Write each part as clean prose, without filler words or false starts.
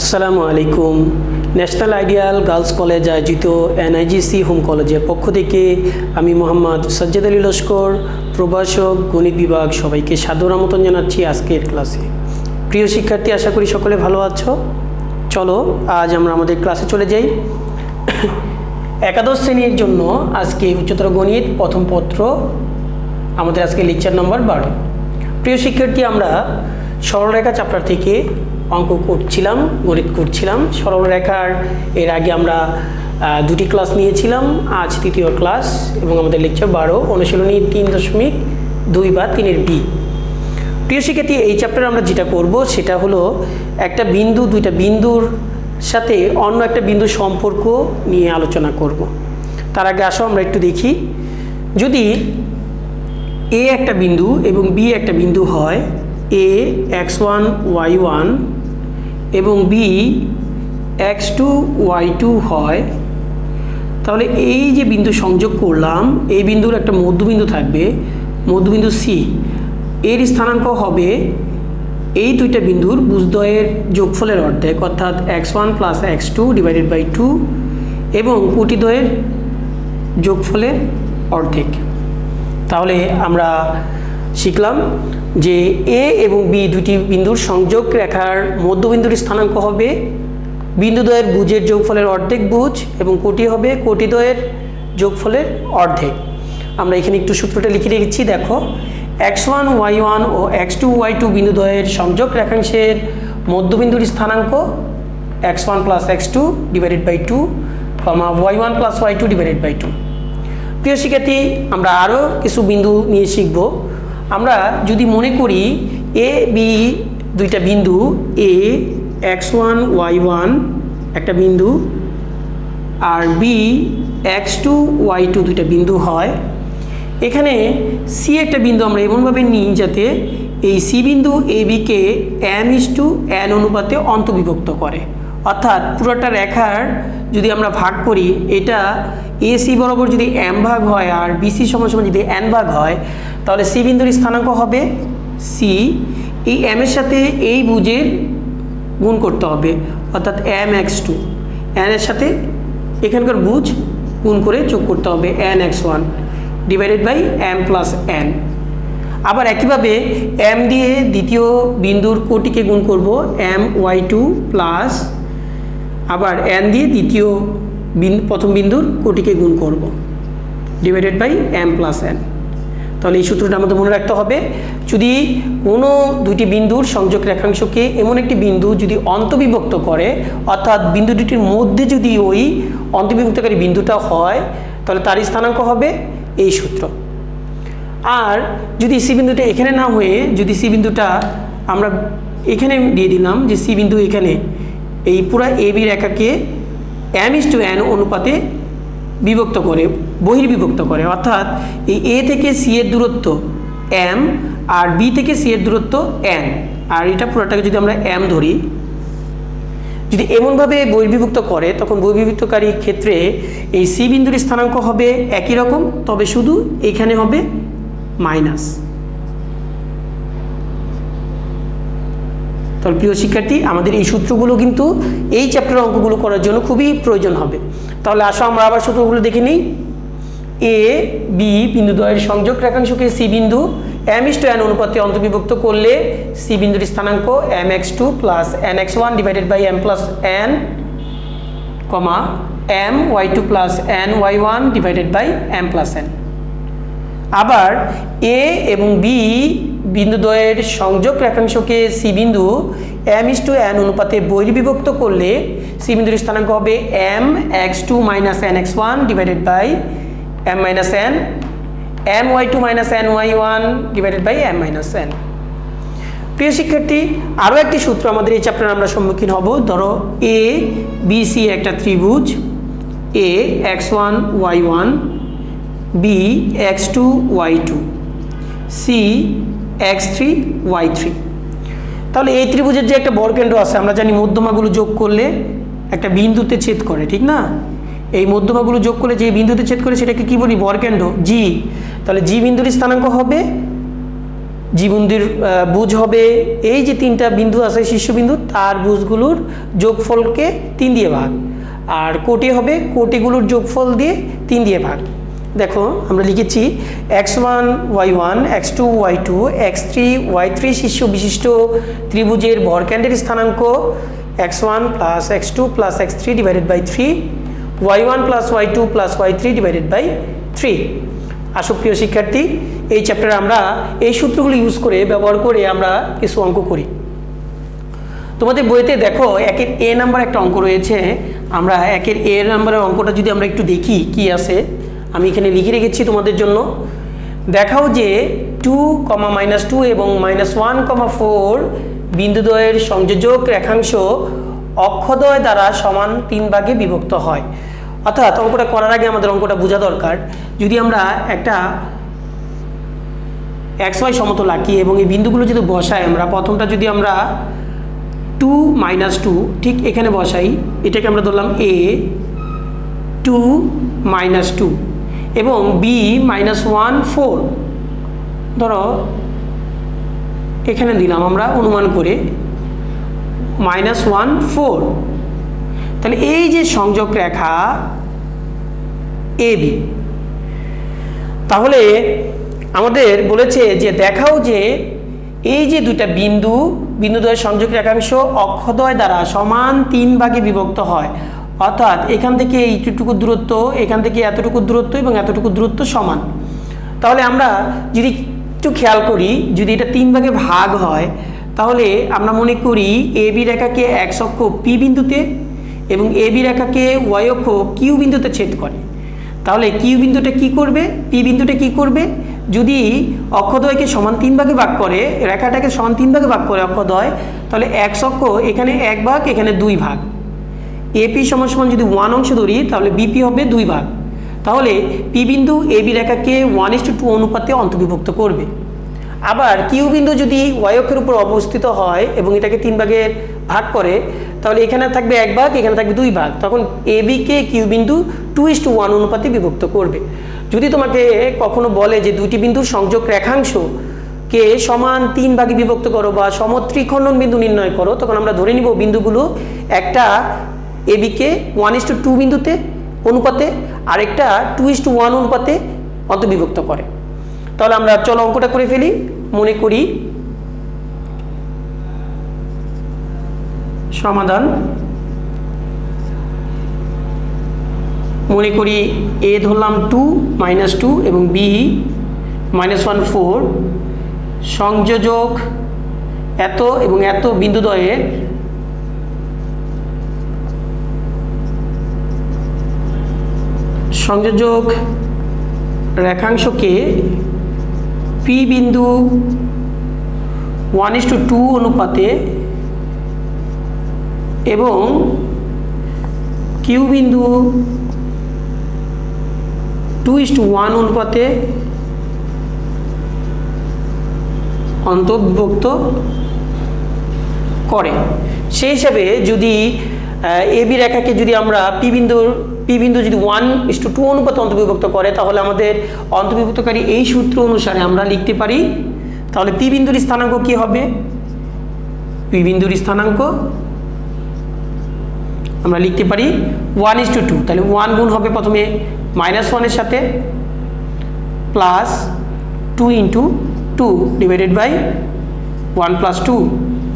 আসসালামু আলাইকুম। National ideal girls college আয়োজিত এনআইজিসি হোম কলেজের পক্ষ থেকে আমি মোহাম্মদ সাজ্জাদ আলী লস্কর, প্রভাষক, গণিত বিভাগ সবাইকে সাদর আমন্ত্রণ জানাচ্ছি আজকের ক্লাসে। প্রিয় শিক্ষার্থী, আশা করি সকলে ভালো আছো। চলো আজ আমরা আমাদের ক্লাসে চলে যাই। একাদশ শ্রেণীর জন্য আজকে উচ্চতর গণিত প্রথম পত্র, আমাদের আজকে লেকচার নম্বর 12। প্রিয় শিক্ষার্থী, আমরা সরলরেখা চ্যাপ্টার থেকে অঙ্ক করছিলাম, গণিত করছিলাম। সরলরেখার এর আগে আমরা দুটি ক্লাস নিয়েছিলাম, আজ তৃতীয় ক্লাস এবং আমাদের লেকচার 12, অনুশীলনী 3.2 বা 3-এর বি। প্রিয় শিক্ষার্থী, এই চ্যাপ্টারে আমরা যেটা করব সেটা হলো একটা বিন্দু, দুইটা বিন্দুর সাথে অন্য একটা বিন্দুর সম্পর্ক নিয়ে আলোচনা করব। তার আগে আসো আমরা একটু দেখি, যদি এ একটা বিন্দু এবং বি একটা বিন্দু হয়, এ x1 y1 এবং বি x2 y2 হয়, তাহলে এই যে বিন্দু সংযোগ করলাম, এই বিন্দুর একটা মধ্যবিন্দু থাকবে, মধ্যবিন্দু সি। এর স্থানাঙ্ক হবে এই দুইটা বিন্দুর ভুজদ্বয়ের যোগফলের অর্ধেক, অর্থাৎ x1 + x2 / 2 এবং কোটিদ্বয়ের যোগফলের অর্ধেক। তাহলে আমরা শিখলাম যে এ এবং বি দুটি বিন্দুর সংযোগ রেখার মধ্যবিন্দুর স্থানাঙ্ক হবে বিন্দুদ্বয়ের ভুজের যোগফলের অর্ধেক ভুজ এবং কোটি হবে কোটিদ্বয়ের যোগফলের অর্ধেক। আমরা এখানে একটু সূত্রটা লিখে রেখেছি, দেখো। x1 y1 ও x2 y2 বিন্দুদ্বয়ের সংযোগ রেখাংশের মধ্যবিন্দুর স্থানাঙ্ক x1 + x2 / 2, y1 + y2 / 2। প্রিয় শিক্ষার্থী, আমরা আরও কিছু বিন্দু নিয়ে শিখব। আমরা যদি মনে করি এ বি দুইটা বিন্দু, এ x1 y1 একটা বিন্দু আর বি x2 y2 দুইটা বিন্দু হয়, এখানে সি একটা বিন্দু আমরা এমনভাবে নিই যাতে এই সি বিন্দু এ বিকে m:n অনুপাতে অন্তর্বিভক্ত করে। অর্থাৎ পুরোটা রেখার যদি আমরা ভাগ করি, এটা এ সি বরাবর যদি m ভাগ হয় আর বিসি সমান যদি n ভাগ হয়, তাহলে সি বিন্দুর স্থানাঙ্ক হবে সি। এই m এর সাথে এই ভুজের গুণ করতে হবে, অর্থাৎ mx2, n এর সাথে এখানকার ভুজ গুণ করে যোগ করতে হবে nx1 / m + n। আবার একইভাবে m দিয়ে দ্বিতীয় বিন্দুর কোটিকে গুণ করব my2 প্লাস আবার n দিয়ে দ্বিতীয় প্রথম বিন্দুর কোটিকে গুণ করব / m + n। তাহলে এই সূত্রটা আমাদের মনে রাখতে হবে। যদি কোনো দুইটি বিন্দুর সংযোগ রেখাংশকে এমন একটি বিন্দু যদি অন্তর্বিভক্ত করে, অর্থাৎ বিন্দু দুটির মধ্যে যদি ওই অন্তর্বিভক্তকারী বিন্দুটা হয়, তাহলে তার স্থানাঙ্ক হবে এই সূত্র। আর যদি সি বিন্দুটা এখানে না হয়ে যদি সি বিন্দুটা আমরা এখানে দিয়ে দিলাম, যে সি বিন্দু এখানে এই পুরা এ বি রেখাকে m:n অনুপাতে বিভক্ত করে, বহির্বিভক্ত করে, অর্থাৎ এই এ থেকে সি এর দূরত্ব m আর বি থেকে সি এর দূরত্ব n, আর এটা পুরোটাকে যদি আমরা m ধরি, যদি এমনভাবে বহির্বিভক্ত করে, তখন বহির্বিভক্তকারী ক্ষেত্রে এই সি বিন্দুর স্থানাঙ্ক হবে একই রকম, তবে শুধু এখানে হবে মাইনাস। তাহলে প্রিয় শিক্ষার্থী, আমাদের এই সূত্রগুলো কিন্তু এই চ্যাপ্টারের অঙ্কগুলো করার জন্য খুবই প্রয়োজন হবে। তাহলে আসো আমরা আবার সূত্রগুলো দেখে নিই। এ বি বিন্দুদ্বয়ের সংযোগ রেখাংশকে সি বিন্দু m:n অনুপাতে অন্তর্বিভক্ত করলে সি বিন্দুর স্থানাঙ্ক mx2 + nx1 / m + n, my2 + ny1 / m + n। আবার এ এবং বি বিন্দুদ্বয়ের সংযোগ রেখাংশকে সি বিন্দু m:n অনুপাতে বহির্বিভক্ত করলে সি বিন্দুর স্থানাঙ্ক হবে mx2 - nx1 / m - n, my2 - ny1 / m - n। প্রিয় শিক্ষার্থী, আরও একটি সূত্র আমাদের এই চ্যাপ্টারে আমরা সম্মুখীন হব। ধরো এ বি সি একটা ত্রিভুজ, এ x1 y1 B x2 y2 C x3 y3। তাহলে এই ত্রিভুজের যে একটা বর্গকেন্দ্র আছে, আমরা জানি মধ্যমাগুলো যোগ করলে একটা বিন্দুতে ছেদ করে, ঠিক না? এই মধ্যমাগুলো যোগ করলে যে বিন্দুতে ছেদ করে সেটাকে কি বলি? বর্গকেন্দ্র জি। তাহলে জি বিন্দুর স্থানাঙ্ক হবে জীবনদের বুঝ হবে এই যে তিনটা বিন্দু আছে শীর্ষবিন্দু তার বুঝগুলোর যোগফলকে 3 দিয়ে ভাগ, আর কোটি হবে কোটিগুলোর যোগফল দিয়ে 3 দিয়ে ভাগ। দেখো আমরা লিখেছি x1 y1 x2 y2 x3 y3 শীর্ষ বিশিষ্ট ত্রিভুজের ভরকেন্দ্রের স্থানাঙ্ক x1 plus x2 plus x3 divided by 3, y1 plus y2 plus y3 divided by 3। আসো প্রিয় শিক্ষার্থী, এই চ্যাপ্টারে আমরা এই সূত্রগুলো ইউজ করে ব্যবহার করে আমরা কিছু অঙ্ক করি। তোমাদের বইতে দেখো 1-এর a নাম্বার একটা অঙ্ক রয়েছে। আমরা 1-এর a নাম্বারের অঙ্কটা যদি আমরা একটু দেখি কি আছে, আমি এখানে লিখে রেখেছি তোমাদের জন্য। দেখাও যে 2, -2 এবং -1, 4 বিন্দুদ্বয়ের সংযোজক রেখাংশ অক্ষদ্বয় দ্বারা সমান 3 ভাগে বিভক্ত হয়। অর্থাৎ অঙ্কটা করার আগে আমাদের অঙ্কটা বোঝা দরকার। যদি আমরা একটা XY সমতল আঁকি এবং এই বিন্দুগুলো যদি বসাই, আমরা প্রথমটা যদি আমরা 2, -2 ঠিক এখানে বসাই, এটাকে আমরা ধরলাম A 2, -2 এবং B -1 4 ধরো এখানে দিলাম আমরা অনুমান করে -1 4। তাহলে এই যে সংযোগ রেখা AB, তাহলে আমাদের বলেছে যে দেখাও যে এই যে দুইটা বিন্দুদ্বয়ের সংযোগ রেখাংশ অক্ষদ্বয় দ্বারা সমান 3 ভাগে বিভক্ত হয়। অর্থাৎ এখান থেকে এইটুকু দূরত্ব, এখান থেকে এতটুকু দূরত্ব এবং এতটুকু দূরত্ব সমান। তাহলে আমরা যদি একটু খেয়াল করি, যদি এটা 3 ভাগে ভাগ হয় তাহলে আমরা মনে করি AB রেখাকে x অক্ষ P বিন্দুতে এবং AB রেখাকে y অক্ষ Q বিন্দুতে ছেদ করে। তাহলে Q বিন্দুটা কি করবে, P বিন্দুটা কি করবে, যদি অক্ষদ্বয়কে সমান 3 ভাগে ভাগ করে, রেখাটাকে সমান 3 ভাগে ভাগ করে অক্ষদ্বয়, তাহলে x অক্ষ এখানে 1 ভাগ, এখানে 2 ভাগ। AP সমান যদি 1 অংশ ধরি তাহলে BP হবে 2 ভাগ। তাহলে P বিন্দু AB রেখাকে 1:2 অনুপাতে অন্তর্বিভক্ত করবে। আবার Q বিন্দু যদি y অক্ষের উপর অবস্থিত হয় এবং এটাকে 3 ভাগে ভাগ করে, তাহলে এখানে থাকবে 1 ভাগ, এখানে থাকবে 2 ভাগ। তখন AB কে Q বিন্দু 2:1 অনুপাতে বিভক্ত করবে। যদি তোমাকে কখনো বলে যে দুইটি বিন্দুর সংযোগ রেখাংশকে সমান 3 ভাগে বিভক্ত করো বা সমত্রিখণ্ডন বিন্দু নির্ণয় করো, তখন আমরা ধরে নিব বিন্দুগুলো একটা AB কে 1:2 বিন্দুতে অনুপাতে আরেকটা 2:1 অনুপাতে অন্তর্বিভক্ত করে। তাহলে আমরা চলো অঙ্কটা করে ফেলি। মনে করি সমাধান, মনে করি A ধরলাম 2, -2 এবং B -1 4 সংযোজক এত এবং এত বিন্দুদ্বয়ের সংযোজক রেখাংশকে P বিন্দু 1:2 অনুপাতে এবং Q বিন্দু 2:1 অনুপাতে অন্তর্ভুক্ত করে। সেই হিসাবে যদি AB রেখাকে যদি আমরা P বিন্দু যদি 1:2 অনুপাতে অন্তর্বিভক্ত করে, তাহলে আমাদের অন্তর্বিভক্তকারী এই সূত্র অনুসারে আমরা লিখতে পারি। তাহলে P বিন্দুর স্থানাঙ্ক কি হবে, P বিন্দুর স্থানাঙ্ক আমরা লিখতে পারি 1:2। তাহলে 1 গুণ হবে প্রথমে -1 এর সাথে প্লাস 2 × 2 ডিভাইডেড বাই 1 + 2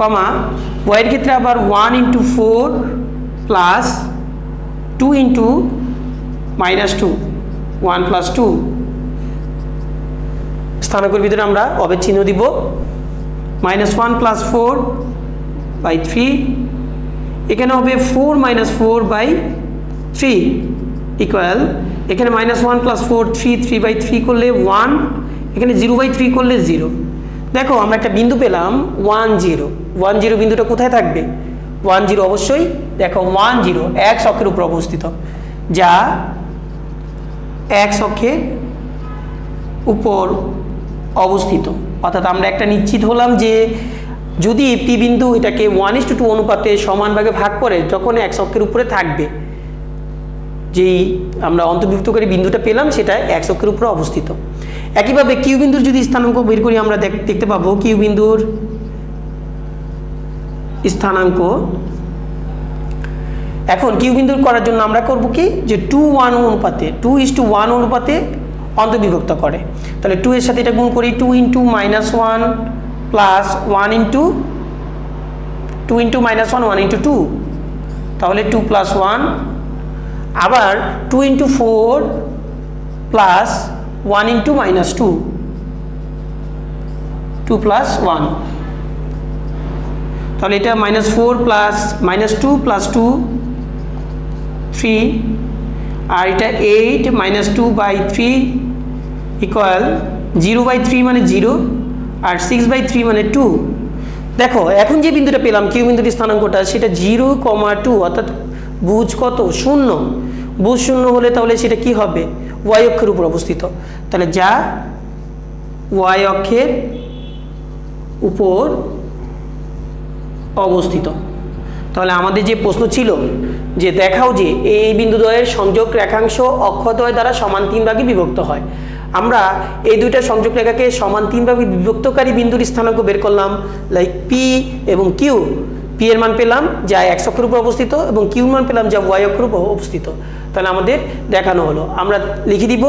কমা y এর ক্ষেত্রে আবার 1 × 4 প্লাস 2 × -2 1 + 2। স্থানাঙ্কের ভিতরে আমরা অবেদ চিহ্ন দিব, -1 + 4 বাই 3, এখানে হবে 4 - 4 বাই 3 ইকুয়াল, এখানে -1 + 4 3/3 করলে 1, এখানে 0/3 করলে 0। দেখো আমরা একটা বিন্দু পেলাম 1 0। 1 0 বিন্দুটা কোথায় থাকবে, 1 0 অবশ্যই দেখো 1 0 x অক্ষের উপর অবস্থিত, যা x অক্ষের উপর অবস্থিত। অর্থাৎ আমরা একটা নিশ্চিত হলাম যে যদি P বিন্দু এটাকে 1:2 অনুপাতে সমান ভাগে ভাগ করে, তখন x অক্ষের উপরে থাকবে। যেই আমরা অন্তর্ভুক্তকারী বিন্দুটা পেলাম সেটা x অক্ষের উপরে অবস্থিত। একইভাবে কিউ বিন্দুর যদি স্থানাঙ্ক বের করি আমরা দেখতে পাবো কিউ বিন্দুর স্থানাঙ্ক। এখন কিউ বিন্দুর করার জন্য আমরা করব কি, যে 2:1 অনুপাতে 2:1 অনুপাতে অন্তর্বিভক্ত করে। তাহলে 2 এর সাথে এটা গুণ করি, 2 × -1 প্লাস 1 × 2 × -1 1 × 2, তাহলে 2 + 1, আবার 2 × 4 প্লাস 1 × -2, 2 + 1, তাহলে এটা -4 প্লাস -2 + 2 3, আর এটা 8 -2/3 ইকুয়াল 0/3 মানে 0, আর 6/3 মানে 2। দেখো এখন যে বিন্দুটা পেলাম কিউ বিন্দুর স্থানাঙ্কটা, সেটা 0,2, অর্থাৎ বুঝ কত, 0। বুঝ 0 হলে তাহলে সেটা কি হবে, ওয়াই অক্ষের উপর অবস্থিত। তাহলে যা ওয়াই অক্ষের উপর অবস্থিত। তাহলে আমাদের যে প্রশ্ন ছিল যে দেখাও যে এই বিন্দুদ্বয়ের সংযোগ রেখাংশ অক্ষদ্বয় দ্বারা সমান 3 ভাগে বিভক্ত হয়। আমরা এই দুইটা সংযোগ রেখাকে সমান 3 ভাগে বিভক্তকারী বিন্দুর স্থানাঙ্ক বের করলাম, লাইক পি এবং কিউ। পি এর মান পেলাম যা এক্স অক্ষের উপর অবস্থিত, এবং কিউর মান পেলাম যা ওয়াই অক্ষের উপর অবস্থিত। তাহলে আমাদের দেখানো হলো, আমরা লিখে দিব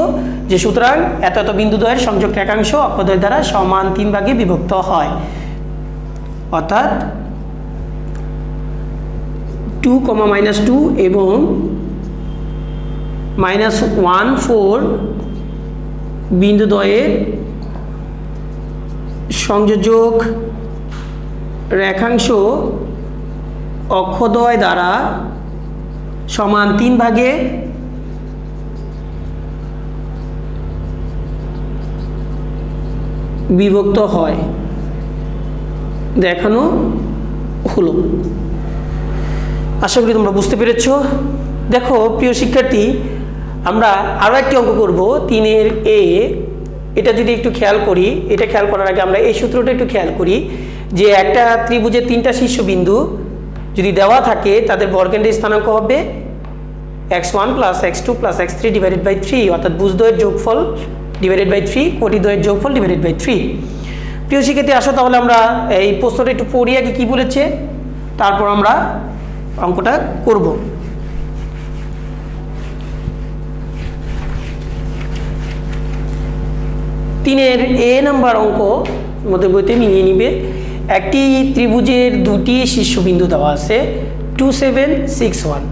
যে সুতরাং এত এত বিন্দুদ্বয়ের সংযোগ রেখাংশ অক্ষদ্বয় দ্বারা সমান 3 ভাগে বিভক্ত হয়, অর্থাৎ 2, -2 এবং -1,4 বিন্দুদ্বয়ের সংযোজক রেখাংশ অক্ষদ্বয় দ্বারা সমান 3 ভাগে বিভক্ত হয় দেখানো হলো। আশা করি তোমরা বুঝতে পেরেছ। দেখো প্রিয় শিক্ষার্থী, আমরা আরও একটি অঙ্ক করব 3-এর এ। এটা যদি একটু খেয়াল করি, এটা খেয়াল করার আগে আমরা এই সূত্রটা একটু খেয়াল করি, যে একটা ত্রিভুজের 3টা শীর্ষবিন্দু যদি দেওয়া থাকে তাদের বর্গকেন্দ্রের স্থানাঙ্ক হবে x1 + x2 + x3 / 3, অর্থাৎ ভুজদ্বয়ের যোগফল / 3, কোটিদ্বয়ের যোগফল / 3। প্রিয় শিক্ষার্থী আসো তাহলে আমরা এই প্রশ্নটা একটু পড়ি আগে কি বলেছে, তারপর আমরা অঙ্কটা করব। তিনের এ নাম্বার অঙ্ক মধ্যে বইতে মিলিয়ে নিবে। একটি ত্রিভুজের 2টি শীর্ষবিন্দু দেওয়া আছে 2, 7, 6, 1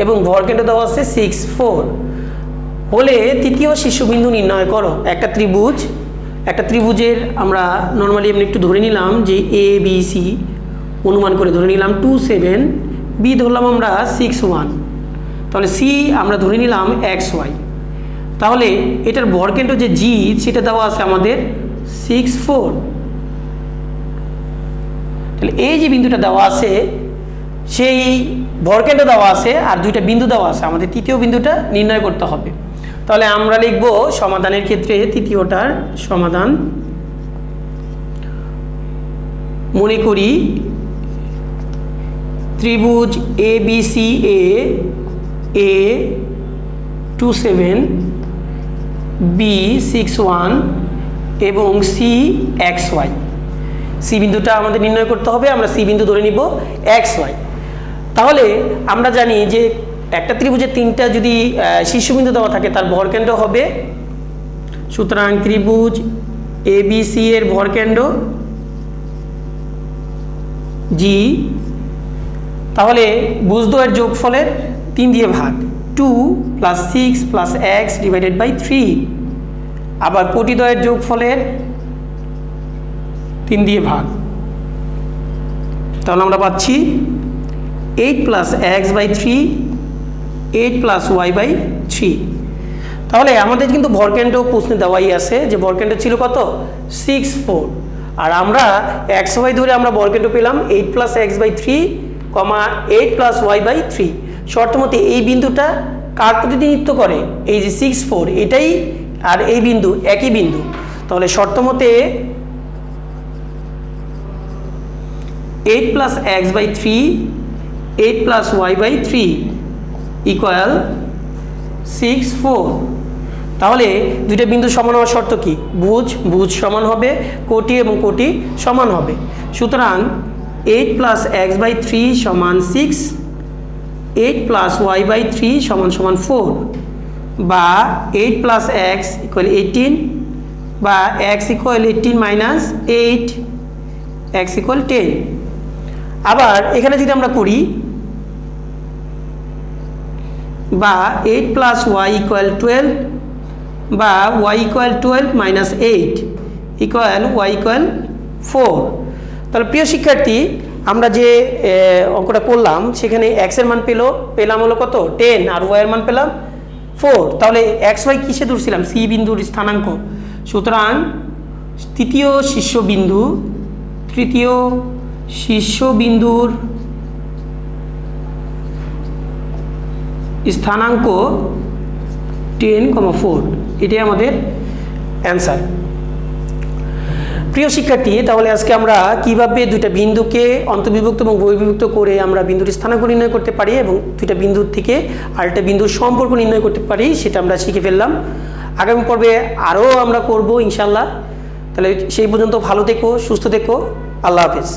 এবং ভরকেন্দ্র দেওয়া আছে 6, 4 হলে তৃতীয় শীর্ষবিন্দু নির্ণয় করো। একটা ত্রিভুজের আমরা নর্মালি এমনি একটু ধরে নিলাম যে এ বি সি, অনুমান করে ধরে নিলাম 2, 7, বি ধরলাম আমরা 6, 1, তাহলে সি আমরা ধরে নিলাম XY। তাহলে এটার ভরকেন্দ্র যে জি সেটা দেওয়া আছে আমাদের 6, 4। তাহলে এই যে বিন্দুটা দেওয়া আছে সেই ভরকেন্দ্র দেওয়া আছে আর দুইটা বিন্দু দেওয়া আছে, আমাদের তৃতীয় বিন্দুটা নির্ণয় করতে হবে। তাহলে আমরা লিখব সমাধানের ক্ষেত্রে তৃতীয়টার সমাধান। মনে করি ত্রিভুজ ABCA A 2, 7, B 6, 1 এবং C XY। সি বিন্দুটা আমাদের নির্ণয় করতে হবে, আমরা সি বিন্দু ধরে নিব XY। তাহলে আমরা জানি যে একটা ত্রিভুজের 3টা যদি শীর্ষবিন্দু দেওয়া থাকে তার ভরকেন্দ্র হবে, সুতরাং ত্রিভুজ ABC এর ভরকেন্দ্র জি, তাহলে ভুজদ্বয়ের যোগফলের 3 দিয়ে ভাগ, 2 + 6 + x / 3, আবার কোটিদ্বয়ের যোগফলের 3 দিয়ে ভাগ। তাহলে আমরা পাচ্ছি 8 + x/3, 8 + y/3। তাহলে আমাদের কিন্তু ভরকেন্দ্র প্রশ্নে দেওয়াই আছে যে ভরকেন্দ্র ছিল কত, 6, 4, আর আমরা XY ধরে আমরা ভরকেন্দ্র পেলাম 8 + x/3, 8 + y/3। শর্তমতে এই বিন্দুটা কার প্রতিনিধিত্ব করে, এই যে 6, 4 এটাই, আর এই বিন্দু একই বিন্দু। তাহলে শর্তমতে 8 + x/3, 8 + y/3 = 6, 4। তাহলে দুইটা বিন্দু সমান হওয়ার শর্ত কি? ভুজ সমান হবে, কোটি এবং কোটি সমান হবে। সুতরাং 8 + x/3 = 6, 8 + y/3 = 4, বা 8 + x = 18, বা x = 18 - 8, x = 10। আবার এখানে যদি আমরা করি, বা 8 + y = 12, বা y = 12 - 8 y = 4। তাহলে প্রিয় শিক্ষার্থী, আমরা যে অঙ্কটা করলাম সেখানে x এর মান পেলাম হলো কত? 10, আর y এর মান পেলাম 4। তাহলে x y কিসে ধরছিলাম? c বিন্দুর স্থানাঙ্ক। সুতরাং তৃতীয় শীর্ষবিন্দুর স্থানাঙ্ক 10,4, এটাই আমাদের অ্যান্সার। প্রিয় শিক্ষার্থী, তাহলে আজকে আমরা কিভাবে দুইটা বিন্দুকে অন্তর্বিভক্ত এবং বহির্বিভক্ত করে আমরা বিন্দুর স্থানাঙ্ক নির্ণয় করতে পারি এবং দুইটা বিন্দুর থেকে আরেকটা বিন্দুর সম্পর্ক নির্ণয় করতে পারি সেটা আমরা শিখে ফেললাম। আগামী পর্বে আরও আমরা করব ইনশাল্লাহ। তাহলে সেই পর্যন্ত ভালো থেকো, সুস্থ থেকো। আল্লাহ হাফেজ।